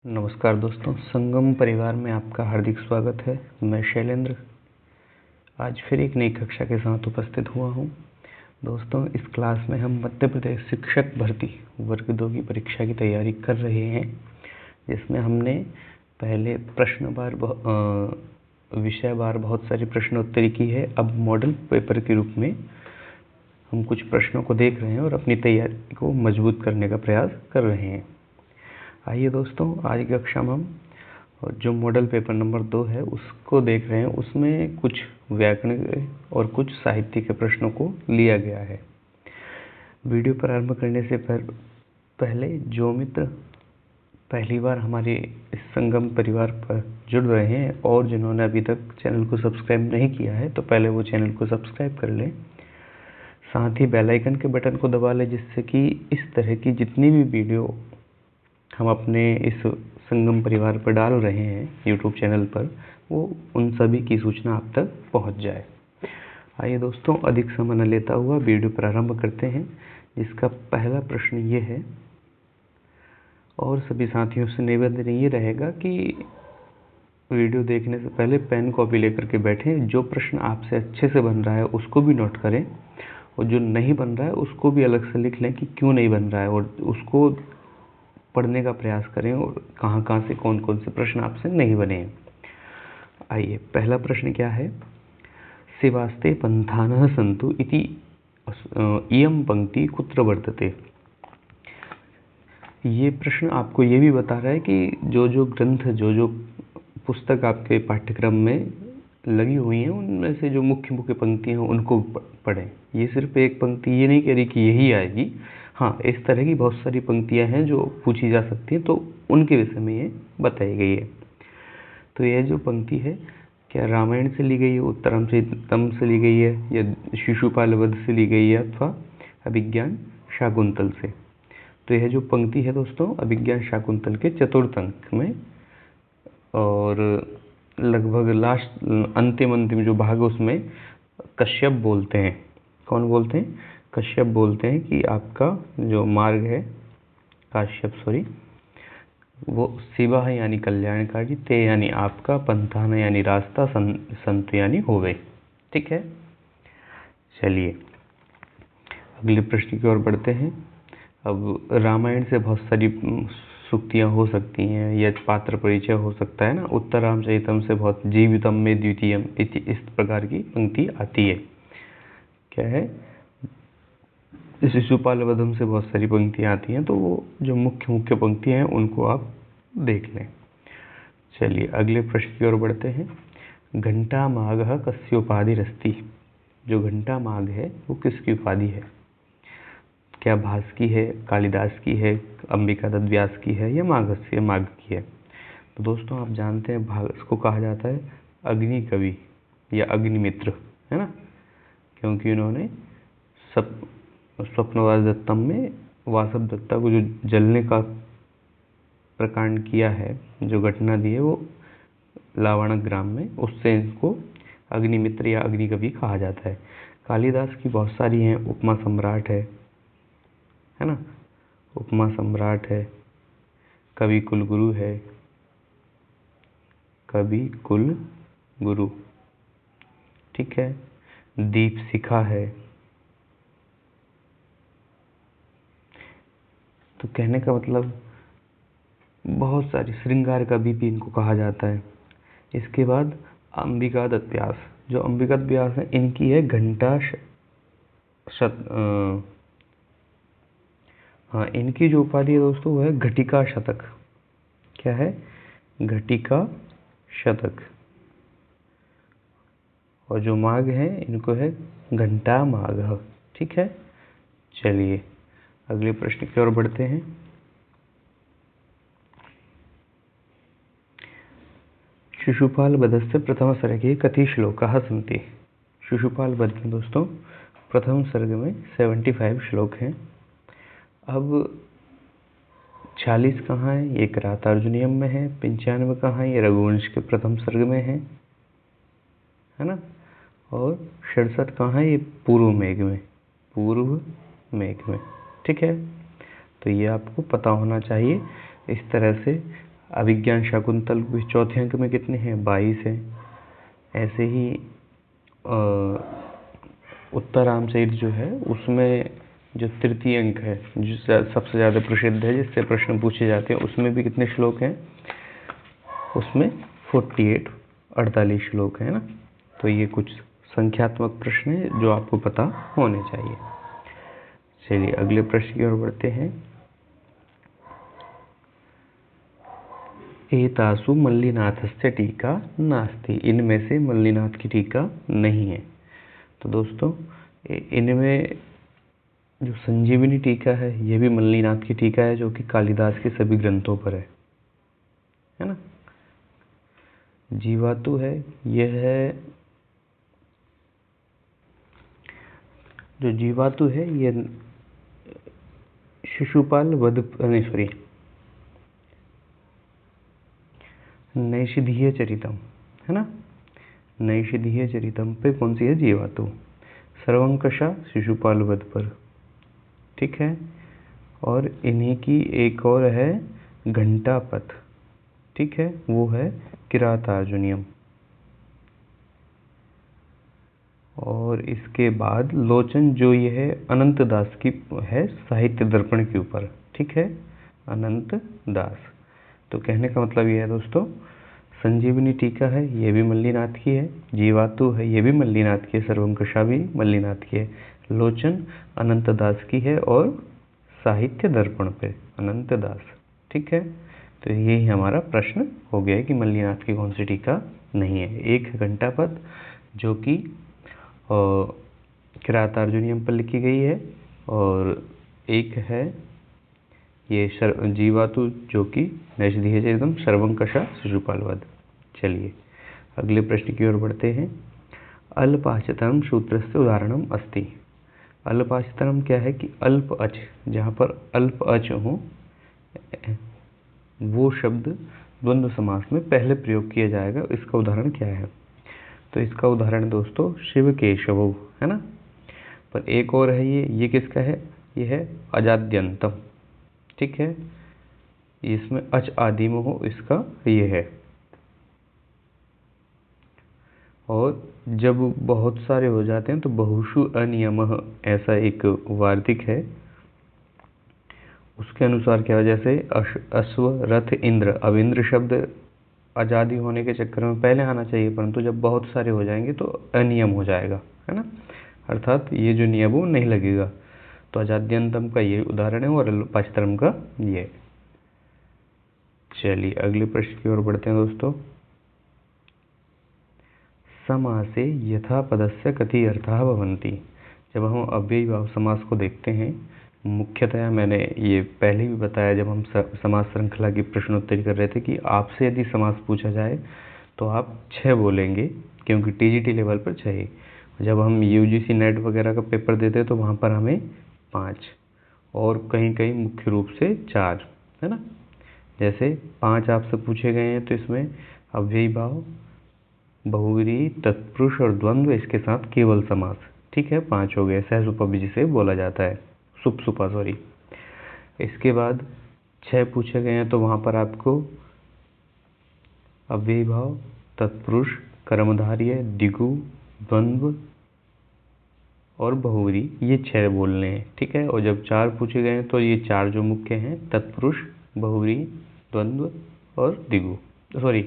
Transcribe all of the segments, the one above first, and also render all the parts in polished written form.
नमस्कार दोस्तों, संगम परिवार में आपका हार्दिक स्वागत है। मैं शैलेंद्र आज फिर एक नई कक्षा के साथ उपस्थित हुआ हूं। दोस्तों, इस क्लास में हम मध्य प्रदेश शिक्षक भर्ती वर्ग 2 की परीक्षा की तैयारी कर रहे हैं, जिसमें हमने पहले विषय वार बहुत सारी प्रश्नोत्तरी की है। अब मॉडल पेपर के रूप में हम कुछ प्रश्नों को देख रहे हैं और अपनी तैयारी को मजबूत करने का प्रयास कर रहे हैं। आइए दोस्तों, आज की कक्षा में हम जो मॉडल पेपर नंबर 2 है उसको देख रहे हैं। उसमें कुछ व्याकरण और कुछ साहित्य के प्रश्नों को लिया गया है। वीडियो प्रारंभ करने से पहले जो मित्र पहली बार हमारे इस संगम परिवार पर जुड़ रहे हैं और जिन्होंने अभी तक चैनल को सब्सक्राइब नहीं किया है, तो पहले वो चैनल को सब्सक्राइब कर लें। साथ ही बेल आइकन के बटन को दबा लें, जिससे कि इस तरह की जितनी भी वीडियो हम अपने इस संगम परिवार पर डाल रहे हैं यूट्यूब चैनल पर, वो उन सभी की सूचना आप तक पहुंच जाए। आइए दोस्तों, अधिक समय न लेता हुआ वीडियो प्रारंभ करते हैं, जिसका पहला प्रश्न ये है। और सभी साथियों से निवेदन ये रहेगा कि वीडियो देखने से पहले पेन कॉपी लेकर के बैठें। जो प्रश्न आपसे अच्छे से बन रहा है उसको भी नोट करें, और जो नहीं बन रहा है उसको भी अलग से लिख लें कि क्यों नहीं बन रहा है, और उसको पढ़ने का प्रयास करें और कहाँ से कौन से प्रश्न आपसे नहीं बने हैं। आइए, पहला प्रश्न क्या है। शिवास्ते पंथानः सन्तु इति इयं पंक्ति कुत्र वर्तते। ये प्रश्न आपको ये भी बता रहा है कि जो ग्रंथ जो पुस्तक आपके पाठ्यक्रम में लगी हुई हैं, उनमें से जो मुख्य पंक्तियाँ हैं उनको पढ़ें। ये सिर्फ एक पंक्ति ये नहीं कह रही कि यही आएगी। हाँ, इस तरह की बहुत सारी पंक्तियां हैं जो पूछी जा सकती हैं, तो उनके विषय में ये बताई गई है। तो यह जो पंक्ति है, क्या रामायण से ली गई है, उत्तररामचरितम से ली गई है, या शिशुपाल वध से ली गई है, अथवा अभिज्ञान शाकुंतल से। तो यह जो पंक्ति है दोस्तों, अभिज्ञान शाकुंतल के चतुर्थ अंक में, और लगभग लास्ट अंतिम जो भाग है उसमें कश्यप बोलते हैं। कौन बोलते हैं? कश्यप बोलते हैं कि आपका जो मार्ग है, वो शिवा है यानी कल्याणकारी, ते यानी आपका, पंथान यानी रास्ता, संत यानी होवे। ठीक है, चलिए अगले प्रश्न की ओर बढ़ते हैं। अब रामायण से बहुत सारी सूक्तियाँ हो सकती हैं, या पात्र परिचय हो सकता है ना। उत्तर रामचरितम से बहुत जीवितम में द्वितीयम इस प्रकार की पंक्ति आती है। क्या है? शिशुपाल वधम से बहुत सारी पंक्तियाँ आती हैं, तो वो जो मुख्य पंक्तियाँ हैं उनको आप देख लें। चलिए अगले प्रश्न की ओर बढ़ते हैं। घंटा माघ कस्योपाधिरस्ति। जो घंटा माघ है वो किसकी उपाधि है? क्या भास की है, कालिदास की है, अंबिका दत्त व्यास की है, या माघ की है? तो दोस्तों, आप जानते हैं भास को कहा जाता है अग्नि कवि या अग्निमित्र, है ना, क्योंकि उन्होंने स्वप्नवास दत्तम में वासव दत्ता को जो जलने का प्रकांड किया है, जो घटना दी है, वो लावणक ग्राम में, उससे इनको अग्निमित्र या अग्निकवि कहा जाता है। कालिदास की बहुत सारी हैं। उपमा सम्राट है ना, उपमा सम्राट है, कवि कुलगुरु है, कवि कुलगुरु, ठीक है, दीपशिखा है। तो कहने का मतलब बहुत सारी, श्रृंगार कवि भी इनको कहा जाता है। इसके बाद अंबिका दत्त व्यास, जो अंबिका दत्त व्यास है, इनकी है इनकी जो उपाधि है दोस्तों वो है घटिका शतक। क्या है? घटिका शतक। और जो माघ है, इनको है घंटा माघ। ठीक है, चलिए अगले प्रश्न की ओर बढ़ते हैं। शिशुपाल वधस्य प्रथम सर्गे कति श्लोकाः सन्ति। शिशुपाल वध में दोस्तों प्रथम सर्ग में 75 श्लोक हैं। अब 40 कहाँ है? ये किरातार्जुनीयम में है। 95 कहाँ है? ये रघुवंश के प्रथम सर्ग में है ना। और 67 कहाँ है? ये पूर्व मेघ में। ठीक है, तो ये आपको पता होना चाहिए। इस तरह से अभिज्ञान शाकुंतल भी चौथे अंक में कितने हैं, 22 हैं। ऐसे ही उत्तर रामचरित जो है उसमें जो तृतीय अंक है, जो सबसे ज़्यादा प्रसिद्ध है, जिससे प्रश्न पूछे जाते हैं, उसमें भी कितने श्लोक हैं, उसमें 48 श्लोक है ना। तो ये कुछ संख्यात्मक प्रश्न है जो आपको पता होने चाहिए। चलिए अगले प्रश्न की ओर बढ़ते हैं। एतासु मल्लिनाथस्य टीका नास्ति, इनमें से मल्लिनाथ की टीका नहीं है। तो दोस्तों इनमें जो संजीवनी टीका है ये भी मल्लिनाथ की टीका है, जो कि कालिदास के सभी ग्रंथों पर है ना। जीवातु है, यह है जो जीवातु है ये शिशुपाल वध सॉरी नैषधीय चरितम है ना। नैषधीय चरितम पे कौन सी है, जीवातु। सर्वंकषा शिशुपाल वध पर, ठीक है। और इन्हीं की एक और है घंटापथ, ठीक है, वो है किरातार्जुनीयम। और इसके बाद लोचन जो ये है अनंत दास की है, साहित्य दर्पण के ऊपर, ठीक है, अनंत दास। तो कहने का मतलब ये है दोस्तों, संजीवनी टीका है ये भी मल्लिनाथ की है, जीवातु है ये भी मल्लिनाथ की है, सर्वंकषा भी मल्लिनाथ की है, लोचन अनंत दास की है, और साहित्य दर्पण पे अनंत दास, ठीक है। तो यही हमारा प्रश्न हो गया है कि मल्लिनाथ की कौन सी टीका नहीं है। एक घंटापथ जो कि किरातार्जुनीयम पर लिखी गई है, और एक है ये जीवातु जो कि नैषधीय चरितम, सर्वंकषा शिशुपाल वध। चलिए अगले प्रश्न की ओर बढ़ते हैं। अल्पाचतरम सूत्रस्य उदाहरणम अस्ति। अल्पाचतरम क्या है कि अल्प अच, जहाँ पर अल्प अच हो वो शब्द द्वंद्व समास में पहले प्रयोग किया जाएगा। इसका उदाहरण क्या है, तो इसका उदाहरण दोस्तों शिव केशव है ना। पर एक और है ये किसका है, ये है अजाद्यंतम, ठीक है, इसमें अच आदि में हो, इसका ये है। और जब बहुत सारे हो जाते हैं तो बहुषु अनियमः ऐसा एक वार्तिक है, उसके अनुसार क्या है, जैसे अश्व रथ इंद्र। अब इंद्र शब्द आज़ादी होने के चक्कर में पहले आना चाहिए, परंतु जब बहुत सारे हो जाएंगे तो अनियम हो जाएगा, है ना, अर्थात ये जो नियम वो नहीं लगेगा। तो अजाद्यंतम का ये उदाहरण है और अल्पाचतरम का ये। चलिए अगले प्रश्न की ओर बढ़ते हैं दोस्तों। समासे यथा पदस्य कति अर्थाः भवन्ति। जब हम अव्ययी भाव समास को देखते हैं, मुख्यतया मैंने ये पहले भी बताया जब हम समास श्रृंखला की प्रश्नोत्तरी कर रहे थे कि आपसे यदि समास पूछा जाए तो आप 6 बोलेंगे, क्योंकि टीजीटी लेवल पर 6। जब हम यूजीसी नेट वगैरह का पेपर देते हैं तो वहाँ पर हमें 5 और कहीं कहीं मुख्य रूप से 4, है ना। जैसे 5 आपसे पूछे गए हैं तो इसमें अव्ययी भाव, बहुव्रीहि, तत्पुरुष और द्वंद्व, इसके साथ केवल समास, ठीक है, 5 हो गए। सहसुपा जिसे बोला जाता है, सुपसुपा सॉरी। इसके बाद 6 पूछे गए हैं तो वहाँ पर आपको अव्ययी भाव, तत्पुरुष, कर्मधारय, द्विगु, द्वंद्व और बहुव्रीहि, ये 6 बोलने हैं, ठीक है। और जब 4 पूछे गए हैं तो ये 4 जो मुख्य हैं, तत्पुरुष, बहुव्रीहि, द्वंद्व और द्विगु, सॉरी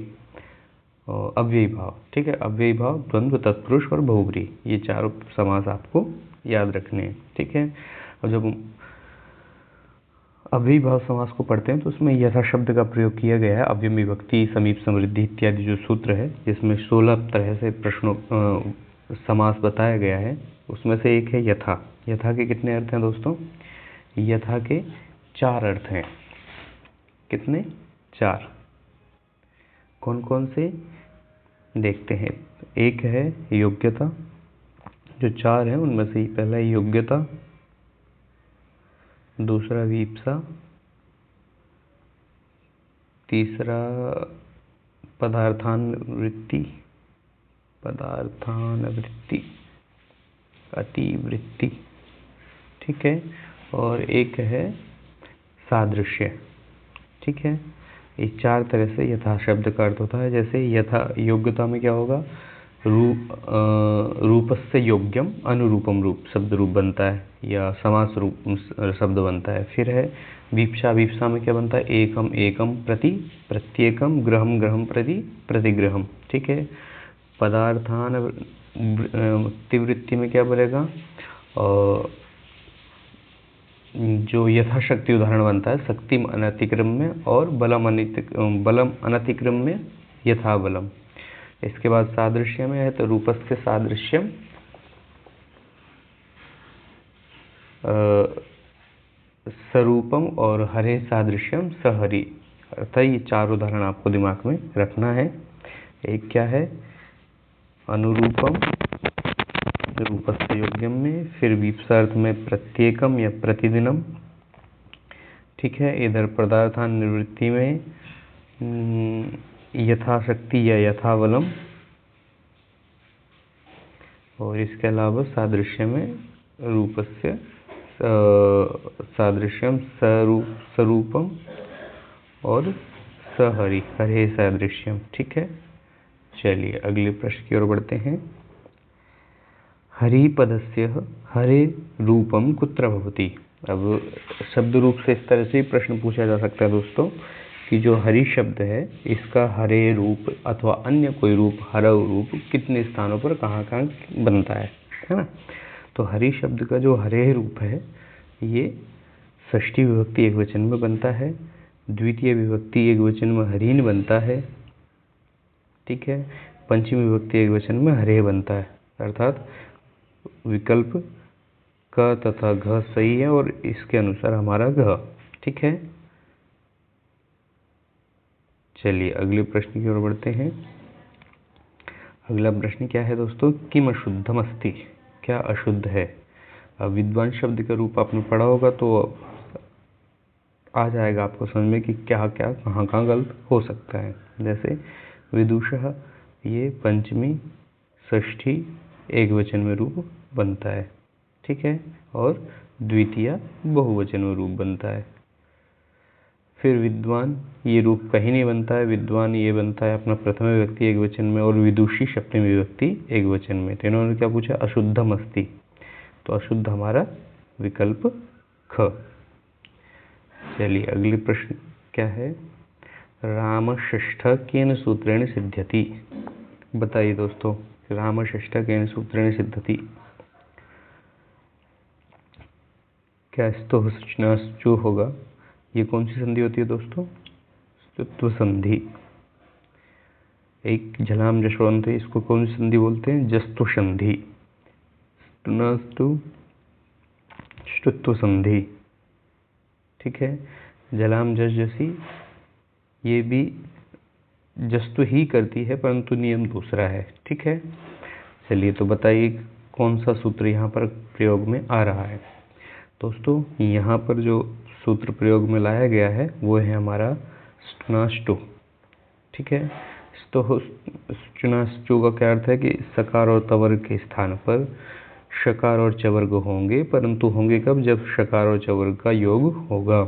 अव्ययी भाव, ठीक है, अव्ययी भाव, द्वंद्व, तत्पुरुष और बहुव्रीहि, ये 4 समास आपको याद रखने हैं, ठीक है। और जब अव्ययी भाव समास को पढ़ते हैं तो उसमें यथा शब्द का प्रयोग किया गया है। अव्ययम विभक्ति, समीप, समृद्धि इत्यादि जो सूत्र है, जिसमें 16 तरह से प्रश्नों समास बताया गया है, उसमें से एक है यथा। यथा के कितने अर्थ हैं दोस्तों, यथा के 4 अर्थ हैं। कितने, 4। कौन कौन से देखते हैं। एक है योग्यता, जो 4 है उनमें से पहला है योग्यता, दूसरा वीप्सा, तीसरा पदार्थानवृत्ति, अतिवृत्ति, ठीक है, और एक है सादृश्य, ठीक है। ये 4 तरह से यथा शब्द का अर्थ होता है। जैसे यथा योग्यता में क्या होगा, रूपस्य योग्यम अनुरूपम रूप शब्द रूप बनता है या समास रूप शब्द बनता है। फिर है वीप्सा, वीप्सा में क्या बनता है, एकम एकम प्रति प्रत्येकम ग्रहम ग्रहम प्रति प्रतिग्रहम। ठीक है। पदार्थान तिवृत्ति में क्या बनेगा, जो यथाशक्ति उदाहरण बनता है शक्ति अनतिक्रम में और बलम अनतिक्रम में यथा बलम। इसके बाद सादृश्य में है तो रूपस्य सादृश्यम स्वरूपम और हरे सादृश्यम सहरि। अर्थात ये 4 उदाहरण आपको दिमाग में रखना है। एक क्या है, अनुरूपम रूपस्य योग्यम में, फिर वीप्सार्थ में प्रत्येकम या प्रतिदिनम। ठीक है। इधर पदार्थान निवृत्ति में यथाशक्ति या यथाबलम, और इसके अलावा सादृश्य में रूपस्य सादृश्यम स्वरूपम और सहरि हरे सादृश्यम। ठीक है। चलिए अगले प्रश्न की ओर बढ़ते हैं। हरि पदस्य हरे रूपम कुत्र भवति। अब शब्द रूप से इस तरह से प्रश्न पूछा जा सकता है दोस्तों कि जो हरि शब्द है इसका हरे रूप अथवा अन्य कोई रूप हरव रूप कितने स्थानों पर कहाँ कहाँ बनता है ना। तो हरि शब्द का जो हरे रूप है ये षष्ठी विभक्ति एकवचन में बनता है, द्वितीय विभक्ति एकवचन में हरिन बनता है। ठीक है। पंचमी विभक्ति एकवचन में हरे बनता है। अर्थात विकल्प क तथा घ सही है और इसके अनुसार हमारा घ। ठीक है। चलिए अगले प्रश्न की ओर बढ़ते हैं। अगला प्रश्न क्या है दोस्तों, किम अशुद्धम अस्ति, क्या अशुद्ध है। अब विद्वान शब्द का रूप आपने पढ़ा होगा तो आ जाएगा आपको समझ में कि क्या क्या कहाँ कहाँ गलत हो सकता है। जैसे विदुषः ये पंचमी षष्ठी एकवचन में रूप बनता है। ठीक है। और द्वितीय बहुवचन में रूप बनता है। फिर विद्वान ये रूप कहीं नहीं बनता है, विद्वान ये बनता है अपना प्रथम विभक्ति एकवचन में और विदुषी सप्तमी विभक्ति एकवचन में। तो इन्होंने क्या पूछा, अशुद्धम अस्ति, तो अशुद्ध हमारा विकल्प ख। चलिए अगले प्रश्न क्या है, रामषष्ठ केन सूत्रेण सिद्ध्यति। बताइए दोस्तों, रामषष्ठ केन सूत्रेण सिद्ध्यति। क्या स्तोश्चु होगा। ये कौन सी संधि होती है दोस्तों, स्तुत्व संधि। एक झलाम जशवंत है, इसको कौन सी संधि बोलते हैं, जस्तु संधि। स्तुत्व संधि। ठीक है। जलाम जस जसी ये भी जस्तु ही करती है परंतु नियम दूसरा है। ठीक है। चलिए तो बताइए कौन सा सूत्र यहाँ पर प्रयोग में आ रहा है। दोस्तों यहाँ पर जो सूत्र प्रयोग में लाया गया है वो है हमारा स्टुनाष्टु। ठीक है। स्टुनाष्टु का क्या अर्थ है कि सकार और तवर्ग के स्थान पर शकार और चवर्ग होंगे, परंतु होंगे कब, जब शकार और चवर्ग का योग होगा।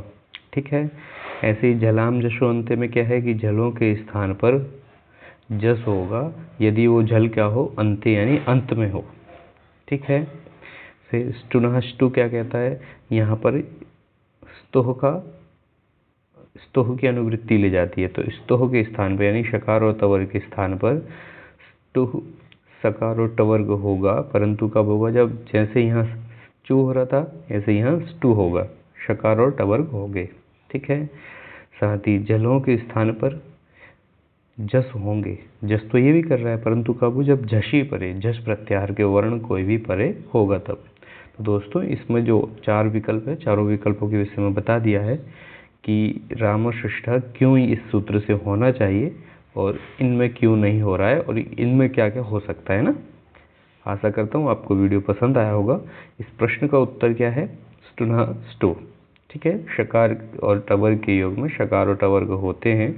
ठीक है। ऐसे ही झलाम जशो अंत्य में क्या है कि झलों के स्थान पर जस होगा यदि वो झल क्या हो, अंत्य यानी अंत में हो। ठीक है। फिर स्टुनाष्टु क्या कहता है, यहाँ पर स्तोह की अनुवृत्ति ले जाती है, तो स्तोह के स्थान पर यानी शकार और तवर्ग के स्थान पर स्टुह सकार और टवर्ग होगा, परंतु कब होगा, जब जैसे यहाँ चू हो रहा था ऐसे यहाँ स्टू होगा, शकार और टवर्ग हो गए। ठीक है। साथ ही जलों के स्थान पर जस होंगे, जस तो ये भी कर रहा है परंतु कब, जब झसी परे, झस प्रत्याहार के वर्ण कोई भी परे होगा तब। तो दोस्तों इसमें जो 4 विकल्प है, चारों विकल्पों के विषय में बता दिया है कि रामषष्ठ क्यों इस सूत्र से होना चाहिए और इनमें क्यों नहीं हो रहा है और इनमें क्या क्या हो सकता है ना। आशा करता हूँ आपको वीडियो पसंद आया होगा। इस प्रश्न का उत्तर क्या है, स्टुना स्टू। ठीक है। शकार और टवर्ग के योग में शकार और टवर्ग होते हैं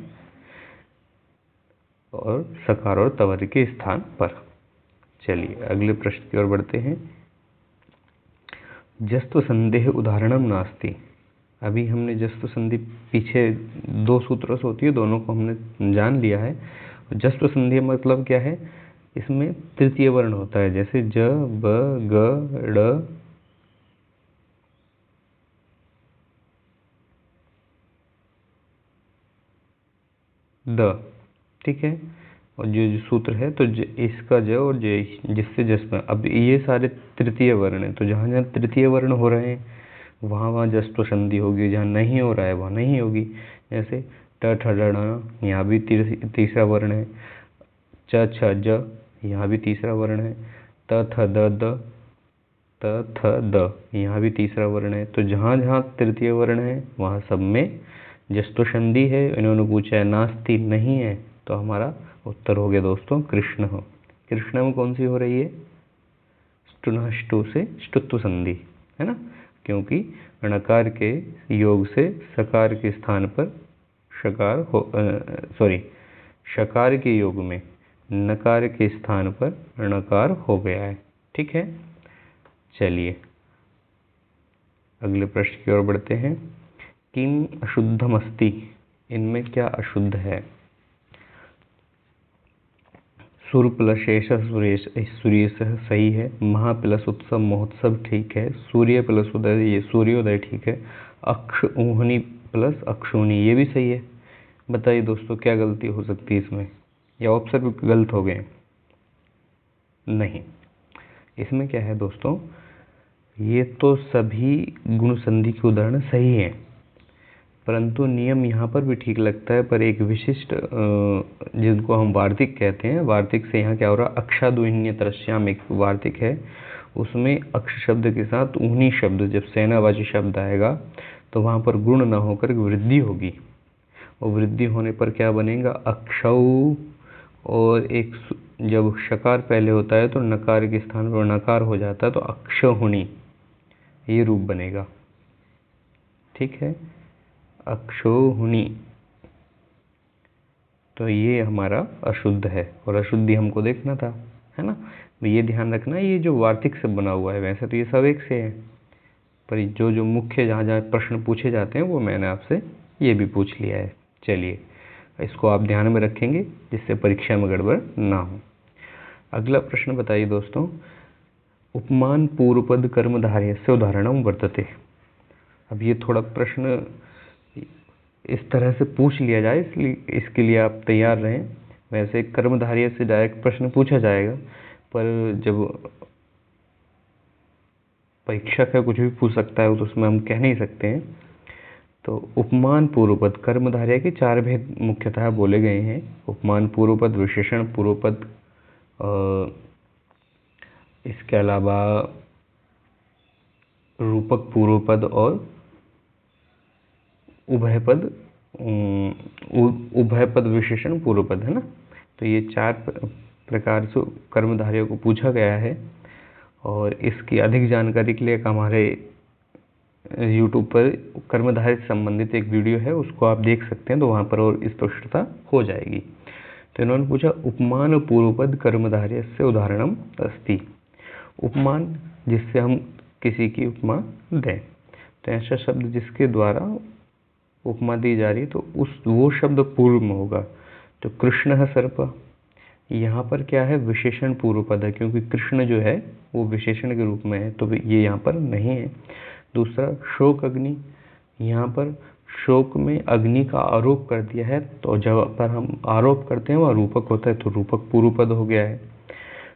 और सकार और तवर्ग के स्थान पर। चलिए अगले प्रश्न की ओर बढ़ते हैं। जस्तु संदेह उदाहरणम नास्ति। अभी हमने जस्व संधि पीछे 2 सूत्रों से होती है, दोनों को हमने जान लिया है। जस्व संधि मतलब क्या है, इसमें तृतीय वर्ण होता है, जैसे ज, ब, ग, ड़, द, ठीक है। और जो सूत्र है तो इसका ज और जिससे जस्व, अब ये सारे तृतीय वर्ण हैं, तो जहाँ जहाँ तृतीय वर्ण हो रहे हैं वहाँ वहाँ जस्व संधि होगी, जहाँ नहीं हो रहा है वहाँ नहीं होगी। जैसे ट ठ ड ढ, यहाँ भी तीसरा वर्ण है। च छ ज, यहाँ भी तीसरा वर्ण है। त थ द द, त थ द, यहाँ भी तीसरा वर्ण है। तो जहाँ जहाँ तृतीय वर्ण है वहाँ सब में जस्तो संधि है। इन्होंने पूछा है नास्ति, नहीं है, तो हमारा उत्तर हो गया दोस्तों कृष्ण हो। कृष्ण में कौन सी हो रही है, स्टुनष्टु से ष्टुत्व संधि, है ना, क्योंकि णकार के योग से सकार के स्थान पर शकार हो, शकार के योग में नकार के स्थान पर णकार हो गया है, ठीक है। चलिए अगले प्रश्न की ओर बढ़ते हैं। किम अशुद्धमस्ति, इनमें क्या अशुद्ध है। सुर प्लस शेष सूर्य सही है। महा प्लस उत्सव महोत्सव ठीक है। सूर्य प्लस उदय, ये सूर्योदय ठीक है। अक्षऊहनी प्लस अक्षुणी, ये भी सही है। बताइए दोस्तों क्या गलती हो सकती है इसमें, या ऑप्शन भी गलत हो गए। नहीं, इसमें क्या है दोस्तों, ये तो सभी गुण संधि के उदाहरण सही हैं, परंतु नियम यहाँ पर भी ठीक लगता है, पर एक विशिष्ट जिनको हम वार्तिक कहते हैं, वार्तिक से यहाँ क्या हो रहा, अक्षादुहिन्य तरस्याम एक वार्तिक है, उसमें अक्ष शब्द के साथ ऊहनी शब्द, जब सेनावाची शब्द आएगा तो वहाँ पर गुण न होकर वृद्धि होगी, और वृद्धि होने पर क्या बनेगा, अक्षौ। और एक जब शकार पहले होता है तो नकार के स्थान पर नकार हो जाता है, तो अक्षहुणी ये रूप बनेगा, ठीक है, अक्षोहुणी। तो ये हमारा अशुद्ध है, और अशुद्धि हमको देखना था, है ना। ये ध्यान रखना, ये जो वार्तिक से बना हुआ है, वैसे तो ये सब एक से है, पर जो जो मुख्य जहाँ जहाँ प्रश्न पूछे जाते हैं वो मैंने आपसे ये भी पूछ लिया है। चलिए इसको आप ध्यान में रखेंगे जिससे परीक्षा में गड़बड़ ना हो। अगला प्रश्न बताइए दोस्तों, उपमान पूर्वपद कर्मधारयस्य उदाहरणं वर्तते। अब ये थोड़ा प्रश्न इस तरह से पूछ लिया जाए, इसलिए इसके लिए आप तैयार रहें। वैसे कर्मधारय से डायरेक्ट प्रश्न पूछा जाएगा, पर जब परीक्षक है कुछ भी पूछ सकता है, तो उसमें हम कह नहीं सकते हैं। तो उपमान पूर्वपद कर्मधारय के 4 भेद मुख्यतः बोले गए हैं। उपमान पूर्वपद, विशेषण पूर्वपद, इसके अलावा रूपक पूर्वपद और उभयपद विशेषण पूर्वपद, है ना। तो ये 4 प्रकार से कर्मधारयों को पूछा गया है, और इसकी अधिक जानकारी के लिए हमारे YouTube पर कर्मधारय से संबंधित एक वीडियो है, उसको आप देख सकते हैं, तो वहाँ पर और स्पष्टता हो जाएगी। तो इन्होंने पूछा उपमान पूर्वपद कर्मधारयस्य उदाहरणम अस्ति। उपमान जिससे हम किसी की उपमा दें, तो ऐसा शब्द जिसके द्वारा उपमा दी जा रही है, तो वो शब्द पूर्व में होगा। तो कृष्ण है सर्प, यहाँ पर क्या है, विशेषण पूर्व पद है, क्योंकि कृष्ण जो है वो विशेषण के रूप में है, तो ये यहाँ पर नहीं है। दूसरा शोक अग्नि, यहाँ पर शोक में अग्नि का आरोप कर दिया है, तो जब पर हम आरोप करते हैं वह रूपक होता है, तो रूपक पूर्व पद हो गया है।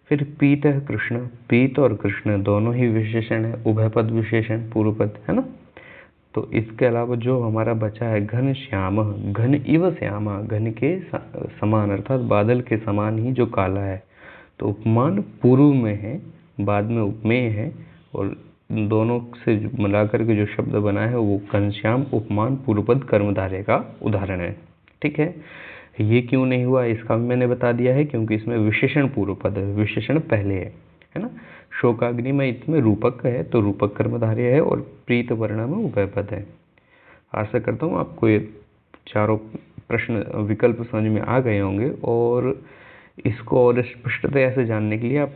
फिर पीत है कृष्ण, पीत और कृष्ण दोनों ही विशेषण है, उभयपद विशेषण पूर्व पद, है ना। तो इसके अलावा जो हमारा बचा है घन श्याम, घन इव श्यामा, घन के समान अर्थात बादल के समान ही जो काला है, तो उपमान पूर्व में है, बाद में उपमेय है, और दोनों से मिलाकर के जो शब्द बना है वो घनश्याम उपमान पूर्वपद कर्मधारय का उदाहरण है, ठीक है। ये क्यों नहीं हुआ इसका भी मैंने बता दिया है, क्योंकि इसमें विशेषण पूर्वपद है, विशेषण पहले है ना। शोकाग्नि में इसमें रूपक है, तो रूपक कर्मधारय है, और प्रीत वर्ण में उभयपद है। आशा करता हूँ आपको ये चारों प्रश्न विकल्प समझ में आ गए होंगे, और इसको और स्पष्टता से जानने के लिए आप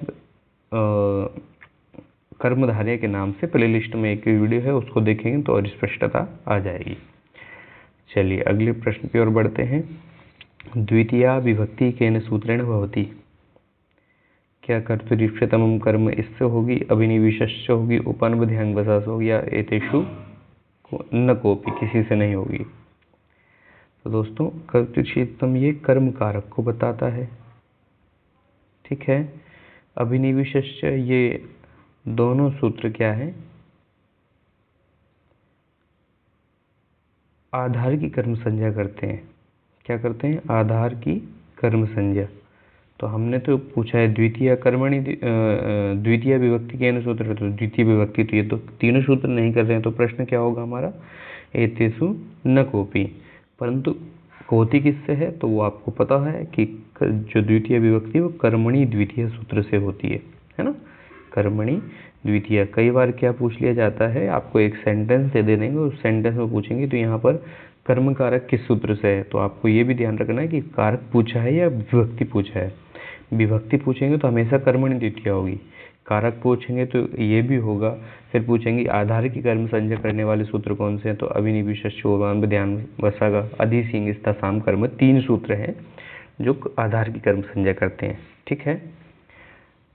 कर्मधारय के नाम से प्लेलिस्ट में एक वीडियो है, उसको देखेंगे तो और स्पष्टता आ जाएगी। चलिए अगले प्रश्न की ओर बढ़ते हैं। द्वितीया विभक्ति केन सूत्रेण भवति? क्या कर्तृप्यतमम कर्म इससे होगी, अभिनिवेशश्च होगी, उपनवध्यांगवशात् होगी, या एतेषु न कोपि, किसी से नहीं होगी? तो दोस्तों कर्तृप्यतम ये कर्म कारक को बताता है, ठीक है। अभिनिवेशश्च ये दोनों सूत्र क्या है, आधार की कर्म संज्ञा करते हैं। क्या करते हैं? आधार की कर्म संज्ञा। तो हमने तो पूछा है द्वितीय कर्मणि द्वितीय विभक्ति के न सूत्र, तो द्वितीय विभक्ति, तो ये तो तीनों सूत्र नहीं कर रहे हैं, तो प्रश्न क्या होगा हमारा? एतेषु न कोपि। परंतु होती किससे है? तो वो आपको पता है कि जो द्वितीय विभक्ति वो कर्मणि द्वितीय सूत्र से होती है ना। कर्मणि द्वितीय। कई बार क्या पूछ लिया जाता है, आपको एक सेंटेंस दे देंगे, उस सेंटेंस में पूछेंगे तो यहाँ पर कर्म कारक किस सूत्र से है, तो आपको ये भी ध्यान रखना है कि कारक पूछा है या विभक्ति पूछा है। विभक्ति पूछेंगे तो हमेशा कर्मणि द्वितीय होगी, कारक पूछेंगे तो ये भी होगा। फिर पूछेंगे आधार की कर्म संज्ञा करने वाले सूत्र कौन से हैं, तो अभिनिवेशश्च, ध्यान, अधि, सिंह, साम, कर्म, 3 सूत्र हैं जो आधार की कर्म संज्ञा करते हैं, ठीक है।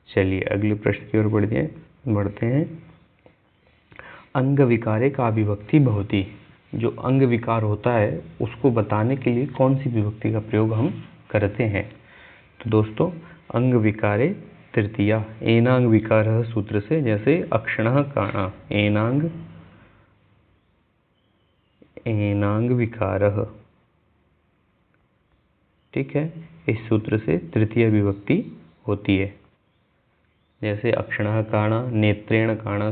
चलिए अगले प्रश्न की ओर बढ़ते हैं। अंग विकारे का विभक्ति भवति? जो अंग विकार होता है उसको बताने के लिए कौन सी विभक्ति का प्रयोग हम करते हैं? तो दोस्तों अंग विकारे तृतीया, एनांग विकारः सूत्र से, जैसे अक्षणः काणः, एनांग विकारः, ठीक है। इस सूत्र से तृतीय विभक्ति होती है, जैसे अक्षणः काणः, नेत्रेण काणः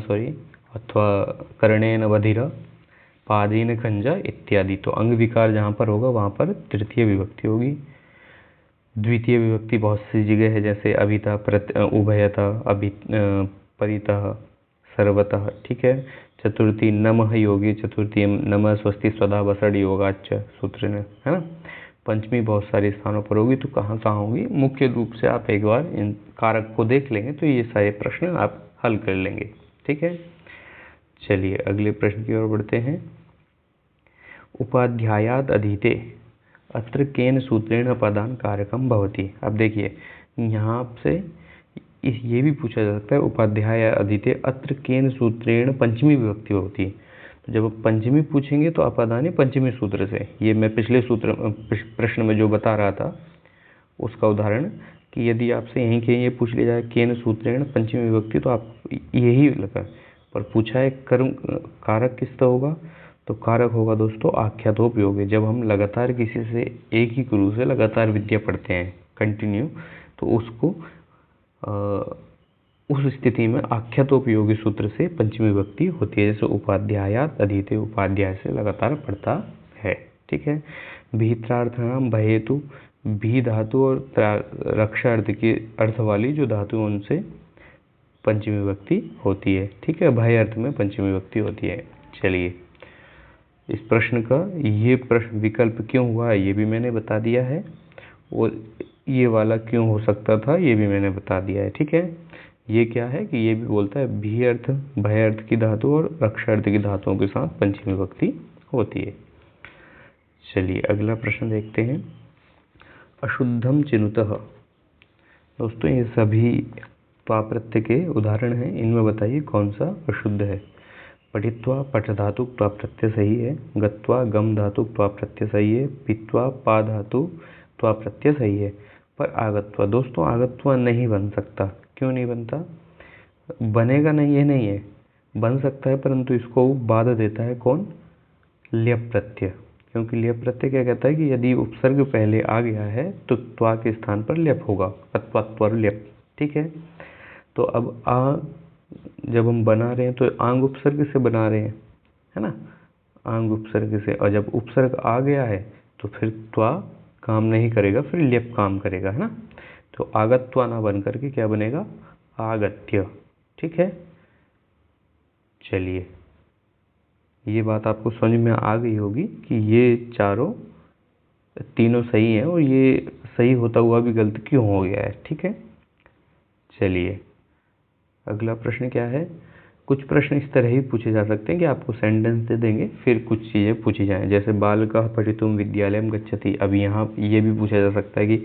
अथवा कर्णेन बधिरः, पादेन खंजा इत्यादि। तो अंग विकार जहाँ पर होगा वहाँ पर तृतीय विभक्ति होगी। द्वितीय विभक्ति बहुत सी जगह है, जैसे अभिता, उभयतः, परितः, सर्वतः, ठीक है। चतुर्थी नमः योगे, चतुर्थी नमः स्वस्ति स्वधा वसड़ योगाच्च सूत्र में, है ना। पंचमी बहुत सारे स्थानों पर होगी, तो कहाँ कहाँ होगी मुख्य रूप से आप एक बार इन कारक को देख लेंगे तो ये सारे प्रश्न आप हल कर लेंगे, ठीक है। चलिए अगले प्रश्न की ओर बढ़ते हैं। उपाध्यायाद अधीते अत्र केन सूत्रेण पदान कारकम भवति? अब देखिए यहाँ से ये भी पूछा जा सकता है, उपाध्याय अधीते अत्र केन सूत्रेण पंचमी विभक्ति होती है। तो जब पंचमी पूछेंगे तो अपदाने पंचमी सूत्र से, ये मैं पिछले प्रश्न में जो बता रहा था उसका उदाहरण, कि यदि आपसे यहीं कहीं ये पूछ लिया जाए केन सूत्रेण पंचमी विभक्ति, तो आप यही लगा, पर पूछा है कर्म कारक किसका होगा, तो कारक होगा दोस्तों आख्यातोपयोगी। जब हम लगातार किसी से एक ही गुरु से लगातार विद्या पढ़ते हैं कंटिन्यू, तो उसको उस स्थिति में आख्यातोपयोगी सूत्र से पंचमी विभक्ति होती है, जैसे उपाध्यायात अधीते, उपाध्याय से लगातार पढ़ता है, ठीक है। भीत्रार्थनाम भयेतु, भी धातु और रक्षा अर्थ की अर्थ वाली जो धातु उनसे पंचमी विभक्ति होती है, ठीक है। भय अर्थ में पंचमी विभक्ति होती है। चलिए इस प्रश्न का ये प्रश्न विकल्प क्यों हुआ ये भी मैंने बता दिया है, और ये वाला क्यों हो सकता था ये भी मैंने बता दिया है, ठीक है। ये क्या है कि ये भी बोलता है भी अर्थ, भय अर्थ की धातु और रक्षा अर्थ की धातुओं के साथ पंचमी विभक्ति होती है। चलिए अगला प्रश्न देखते हैं। अशुद्धम चिनुतः, दोस्तों ये सभी त्वाप्रत्यय के उदाहरण हैं, इनमें बताइए कौन सा अशुद्ध है। पठित्वा पठ धातु त्वा प्रत्यय सही है, गत्वा गम धातु त्वा प्रत्यय सही है, पीत्वा पा धातु त्वा प्रत्यय सही है, पर आगत्वा, दोस्तों आगत्वा नहीं बन सकता। क्यों नहीं बनता? बनेगा नहीं ये नहीं है, बन सकता है, परंतु इसको बाधा देता है कौन? ल्यप प्रत्यय। क्योंकि ल्यप प्रत्यय क्या कहता है कि यदि उपसर्ग पहले आ गया है तो त्वा के स्थान पर ल्यप होगा, अत्वा त्वर ल्यप, ठीक है। तो अब आ जब हम बना रहे हैं तो आंग उपसर्ग से बना रहे हैं, है ना, आंग उपसर्ग से, और जब उपसर्ग आ गया है तो फिर त्वा काम नहीं करेगा, फिर ल्यप काम करेगा, है ना। तो आगत्वा ना बन करके क्या बनेगा? आगत्य, ठीक है। चलिए ये बात आपको समझ में आ गई होगी कि ये तीनों सही हैं, और ये सही होता हुआ भी गलत क्यों हो गया है, ठीक है। चलिए अगला प्रश्न क्या है, कुछ प्रश्न इस तरह ही पूछे जा सकते हैं कि आपको सेंटेंस दे देंगे, फिर कुछ चीज़ें पूछी जाएं, जैसे बालकः पठितुं विद्यालयं गच्छति। अब यहाँ ये भी पूछा जा सकता है कि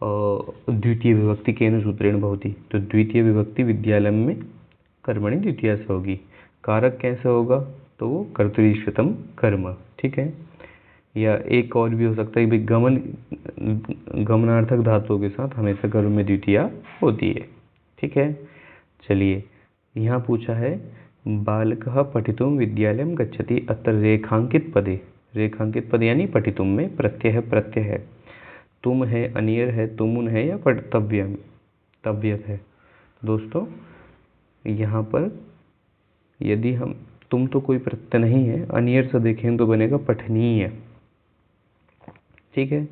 द्वितीय विभक्ति केन सूत्रेण भवति, तो द्वितीय विभक्ति विद्यालय में कर्मणि द्वितीया से होगी। कारक कैसे होगा, तो वो कर्तरीश्वतम कर्म, ठीक है। या एक और भी हो सकता है कि गमनार्थक धातुओं के साथ हमेशा कर्म में द्वितीया होती है, ठीक है। चलिए, यहाँ पूछा है बालकः पठितुं विद्यालयं गच्छति, अत्र रेखांकित पदे यानी पठितुं में प्रत्यय है, तुम है, अनियर है, तुमुन है या तव्यत है। दोस्तों यहाँ पर यदि हम तुम तो कोई प्रत्यय नहीं है, अनियर से देखें तो बनेगा पठनीय, ठीक है।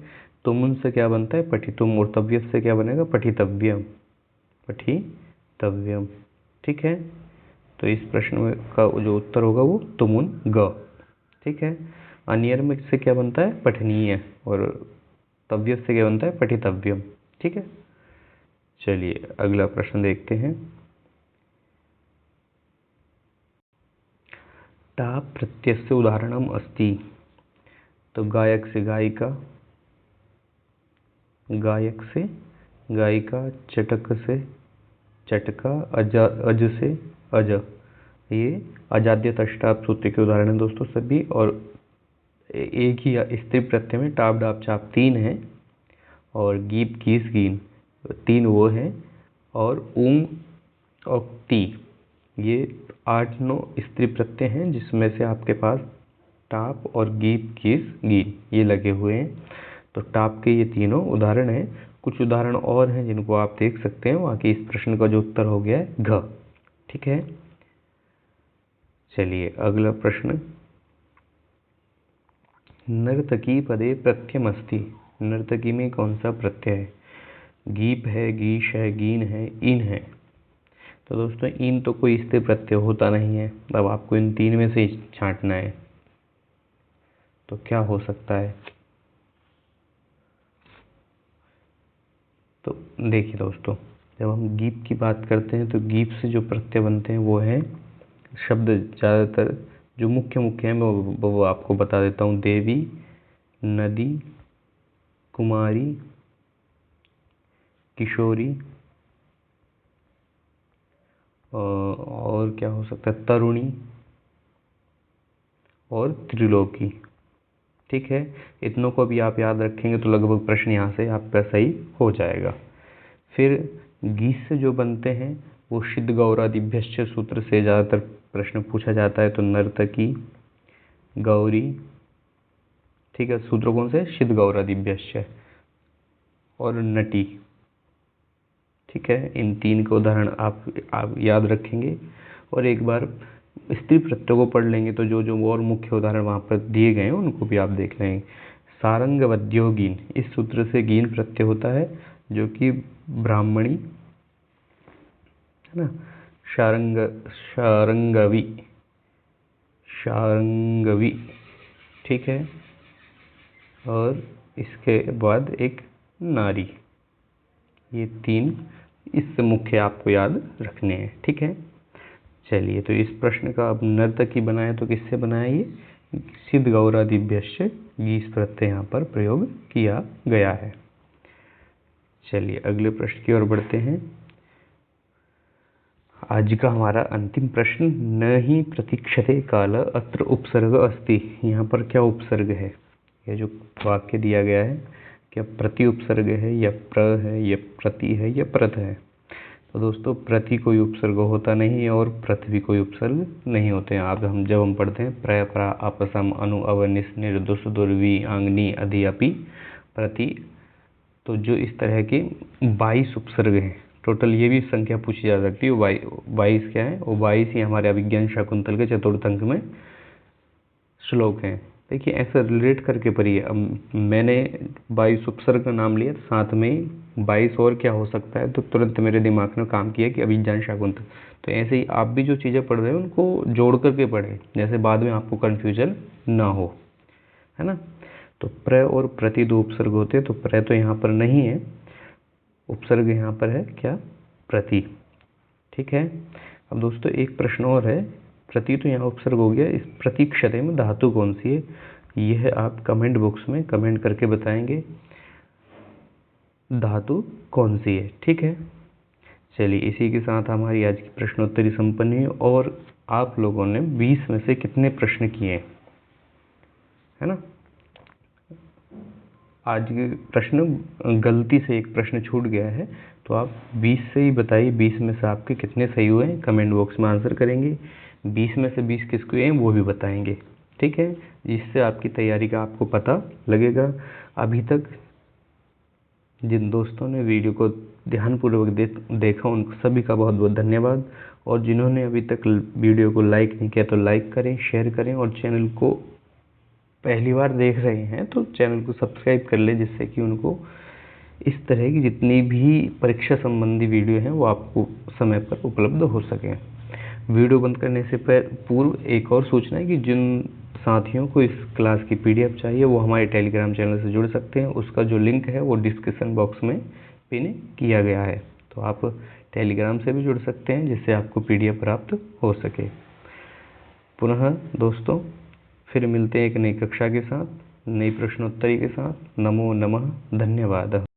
तुमुन से क्या बनता है, पठितुम, और तव्यत से क्या बनेगा, पठितव्यम, ठीक है। तो इस प्रश्न का जो उत्तर होगा वो तुमुन ग, ठीक है। अनियर में से क्या बनता है, पठनीय, और तव्यत से क्या बनता है, पठितव्यम, ठीक है। चलिए अगला प्रश्न देखते हैं। टाप प्रत्ययस्य उदाहरणम अस्ति, तो गायक से गायिका, चटक से चटका, अज से अज, ये अजाद्य तष्टाप सूत्र के उदाहरण हैं दोस्तों सभी। और एक ही स्त्री प्रत्यय में टाप डाप चाप 3 है, और गीप गीस गीन 3 वो हैं, और ऊंग और ती, ये 8-9 स्त्री प्रत्यय हैं, जिसमें से आपके पास टाप और गीप गीस गीन ये लगे हुए हैं। तो टाप के ये तीनों उदाहरण हैं। कुछ उदाहरण और हैं जिनको आप देख सकते हैं। बाकी इस प्रश्न का जो उत्तर हो गया है घ, ठीक है। चलिए अगला प्रश्न, नर्तकी पदे प्रत्ययमस्ति, नर्तकी में कौन सा प्रत्यय है, गीप है, गीश है, गीन है, इन है। तो दोस्तों इन तो कोई स्थिर प्रत्यय होता नहीं है, अब आपको इन 3 में से ही छांटना है, तो क्या हो सकता है। तो देखिए दोस्तों, जब हम गीप की बात करते हैं तो गीप से जो प्रत्यय बनते हैं वो है शब्द, ज़्यादातर जो मुख्य हैं वो आपको बता देता हूँ। देवी, नदी, कुमारी, किशोरी, और क्या हो सकता है, तरुणी और त्रिलोकी, ठीक है। इतनों को भी आप याद रखेंगे तो लगभग प्रश्न यहाँ से आपका सही हो जाएगा। फिर गीस से जो बनते हैं वो सिद्ध गौरादिभ्यश्च सूत्र से ज़्यादातर प्रश्न पूछा जाता है। तो नर्तकी, गौरी, ठीक है, सूत्र कौन से, सिद्ध गौरादिभ्यश्च, और नटी, ठीक है। इन 3 के उदाहरण आप याद रखेंगे, और एक बार स्त्री प्रत्यय को पढ़ लेंगे तो जो जो और मुख्य उदाहरण वहाँ पर दिए गए हैं उनको भी आप देख लेंगे। सारंगवद्यो गीन, इस सूत्र से गीन प्रत्यय होता है, जो कि ब्राह्मणी है ना, शारंगवी, ठीक है। और इसके बाद एक नारी, ये 3 इससे मुख्य आपको याद रखने हैं, ठीक है। चलिए, तो इस प्रश्न का अब नर्तकी बनाया तो किससे बनाया, ये सिद्ध गौरादिभ्यश्च गीस प्रत्यय यहाँ पर प्रयोग किया गया है। चलिए अगले प्रश्न की ओर बढ़ते हैं। आज का हमारा अंतिम प्रश्न, न ही प्रतीक्षते काल अत्र उपसर्ग अस्ति, यहाँ पर क्या उपसर्ग है, ये जो वाक्य दिया गया है क्या प्रति उपसर्ग है, या प्र है, या प्रति है, या प्रत है। तो दोस्तों प्रति कोई उपसर्ग होता नहीं है, और प्रत भी कोई उपसर्ग नहीं होते हैं। आप जब हम पढ़ते हैं प्र, प्रा, आपसम, अनु, अव, निस, निर, दुस, दुर्वी, आंगनी, अधि, अपि, प्रति, तो जो इस तरह के 22 उपसर्ग हैं टोटल, ये भी संख्या पूछी जा सकती है। 22 क्या है, वो 22 ही हमारे अभिज्ञान शाकुंतल के चतुर्थ अंक में श्लोक हैं। देखिए ऐसा रिलेट करके पढ़िए। अब मैंने 22 उपसर्ग का नाम लिया, साथ में 22 और क्या हो सकता है, तो तुरंत मेरे दिमाग में काम किया कि अभिज्ञान शाकुंतल। तो ऐसे ही आप भी जो चीज़ें पढ़ रहे हो उनको जोड़ करके पढ़ें, जैसे बाद में आपको कन्फ्यूजन ना हो, है ना। तो प्र और प्रति 2 उपसर्ग होते हैं, तो प्र तो यहाँ पर नहीं है, उपसर्ग यहाँ पर है क्या, प्रति, ठीक है। अब दोस्तों एक प्रश्न और है, प्रति तो यहाँ उपसर्ग हो गया, इस प्रतीक्षते में धातु कौन सी है, यह आप कमेंट बॉक्स में कमेंट करके बताएंगे धातु कौन सी है। ठीक है, चलिए इसी के साथ हमारी आज की प्रश्नोत्तरी संपन्न हुई। और आप लोगों ने 20 में से कितने प्रश्न किए, है ना। आज के प्रश्न गलती से एक प्रश्न छूट गया है, तो आप 20 से ही बताइए 20 में से आपके कितने सही हुए हैं, कमेंट बॉक्स में आंसर करेंगे। 20 में से 20 किसके हैं वो भी बताएंगे। ठीक है, जिससे आपकी तैयारी का आपको पता लगेगा। अभी तक जिन दोस्तों ने वीडियो को ध्यानपूर्वक देखा उन सभी का बहुत बहुत धन्यवाद। और जिन्होंने अभी तक वीडियो को लाइक नहीं किया तो लाइक करें, शेयर करें, और चैनल को पहली बार देख रहे हैं तो चैनल को सब्सक्राइब कर लें, जिससे कि उनको इस तरह की जितनी भी परीक्षा संबंधी वीडियो हैं वो आपको समय पर उपलब्ध हो सकें। वीडियो बंद करने से पूर्व एक और सूचना है कि जिन साथियों को इस क्लास की पीडीएफ चाहिए वो हमारे टेलीग्राम चैनल से जुड़ सकते हैं। उसका जो लिंक है वो डिस्क्रिप्शन बॉक्स में पिन किया गया है, तो आप टेलीग्राम से भी जुड़ सकते हैं, जिससे आपको पीडीएफ प्राप्त हो सके। पुनः दोस्तों फिर मिलते हैं एक नई कक्षा के साथ, नई प्रश्नोत्तरी के साथ। नमो नमः, धन्यवाद।